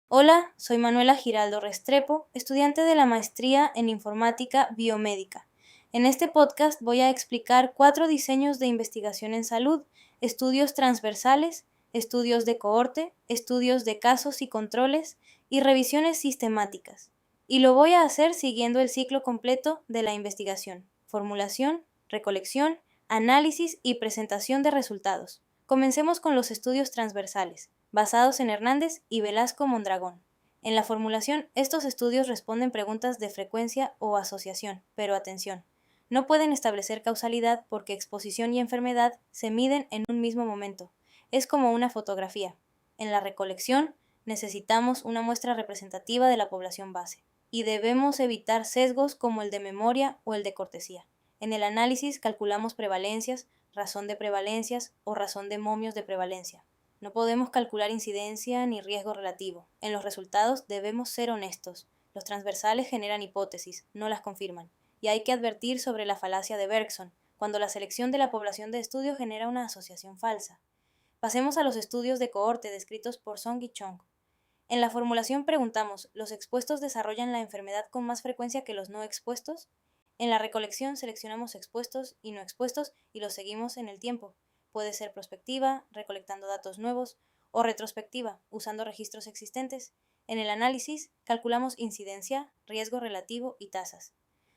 Hola, soy Manuela Giraldo Restrepo, estudiante de la maestría en Informática Biomédica. En este podcast voy a explicar 4 diseños de investigación en salud, estudios transversales, estudios de cohorte, estudios de casos y controles y revisiones sistemáticas. Y lo voy a hacer siguiendo el ciclo completo de la investigación: formulación, recolección, análisis y presentación de resultados. Comencemos con los estudios transversales, basados en Hernández y Velasco Mondragón. En la formulación, estos estudios responden preguntas de frecuencia o asociación, pero atención, no pueden establecer causalidad porque exposición y enfermedad se miden en un mismo momento. Es como una fotografía. En la recolección, necesitamos una muestra representativa de la población base, y debemos evitar sesgos como el de memoria o el de cortesía. En el análisis calculamos prevalencias, razón de prevalencias o razón de momios de prevalencia. No podemos calcular incidencia ni riesgo relativo. En los resultados debemos ser honestos. Los transversales generan hipótesis, no las confirman. Y hay que advertir sobre la falacia de Bergson, cuando la selección de la población de estudio genera una asociación falsa. Pasemos a los estudios de cohorte descritos por Song y Chong. En la formulación preguntamos, ¿los expuestos desarrollan la enfermedad con más frecuencia que los no expuestos? En la recolección seleccionamos expuestos y no expuestos y los seguimos en el tiempo. Puede ser prospectiva, recolectando datos nuevos, o retrospectiva, usando registros existentes. En el análisis calculamos incidencia, riesgo relativo y tasas.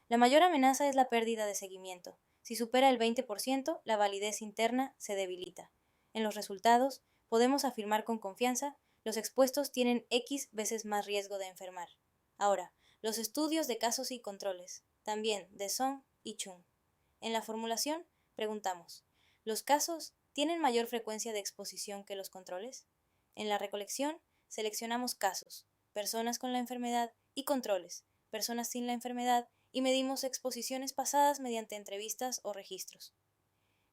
La mayor amenaza es la pérdida de seguimiento. Si supera el 20%, la validez interna se debilita. En los resultados, podemos afirmar con confianza: los expuestos tienen X veces más riesgo de enfermar. Ahora, los estudios de casos y controles, también de Song y Chung. En la formulación, preguntamos, ¿los casos tienen mayor frecuencia de exposición que los controles? En la recolección, seleccionamos casos, personas con la enfermedad, y controles, personas sin la enfermedad, y medimos exposiciones pasadas mediante entrevistas o registros.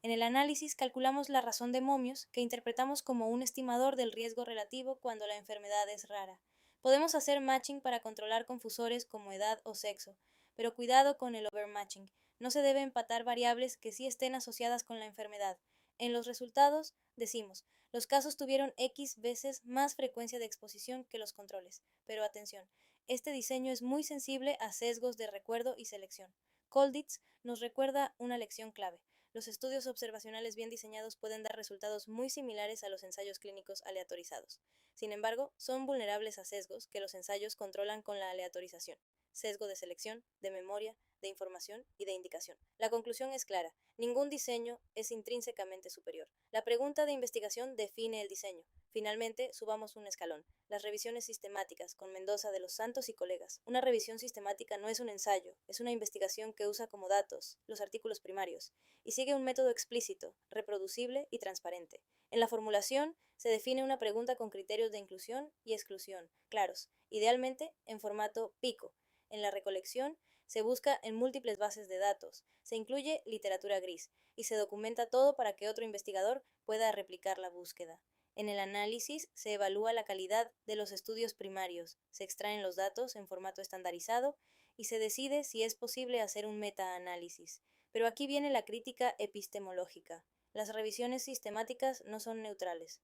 En el análisis calculamos la razón de momios, que interpretamos como un estimador del riesgo relativo cuando la enfermedad es rara. Podemos hacer matching para controlar confusores como edad o sexo, pero cuidado con el overmatching. No se debe empatar variables que sí estén asociadas con la enfermedad. En los resultados decimos, los casos tuvieron X veces más frecuencia de exposición que los controles. Pero atención, este diseño es muy sensible a sesgos de recuerdo y selección. Colditz nos recuerda una lección clave: los estudios observacionales bien diseñados pueden dar resultados muy similares a los ensayos clínicos aleatorizados. Sin embargo, son vulnerables a sesgos que los ensayos controlan con la aleatorización: sesgo de selección, de memoria, de información y de indicación. La conclusión es clara: ningún diseño es intrínsecamente superior. La pregunta de investigación define el diseño. Finalmente, subamos un escalón: las revisiones sistemáticas, con Mendoza de los Santos y colegas. Una revisión sistemática no es un ensayo, es una investigación que usa como datos los artículos primarios y sigue un método explícito, reproducible y transparente. En la formulación se define una pregunta con criterios de inclusión y exclusión claros, idealmente en formato PICO. En la recolección se busca en múltiples bases de datos, se incluye literatura gris y se documenta todo para que otro investigador pueda replicar la búsqueda. En el análisis se evalúa la calidad de los estudios primarios, se extraen los datos en formato estandarizado y se decide si es posible hacer un metaanálisis. Pero aquí viene la crítica epistemológica. Las revisiones sistemáticas no son neutrales.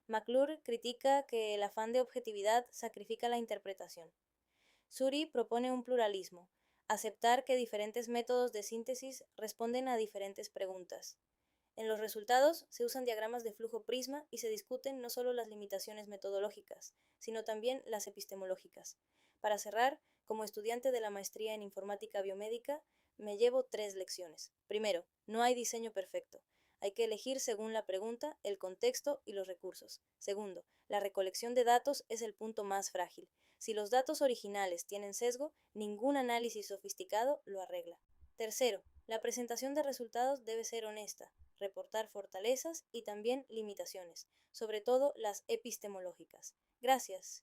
McClure critica que el afán de objetividad sacrifica la interpretación. Suri propone un pluralismo: aceptar que diferentes métodos de síntesis responden a diferentes preguntas. En los resultados se usan diagramas de flujo prisma y se discuten no solo las limitaciones metodológicas, sino también las epistemológicas. Para cerrar, como estudiante de la maestría en Informática Biomédica, me llevo 3 lecciones. Primero, no hay diseño perfecto. Hay que elegir según la pregunta, el contexto y los recursos. Segundo, la recolección de datos es el punto más frágil. Si los datos originales tienen sesgo, ningún análisis sofisticado lo arregla. Tercero, la presentación de resultados debe ser honesta, reportar fortalezas y también limitaciones, sobre todo las epistemológicas. Gracias.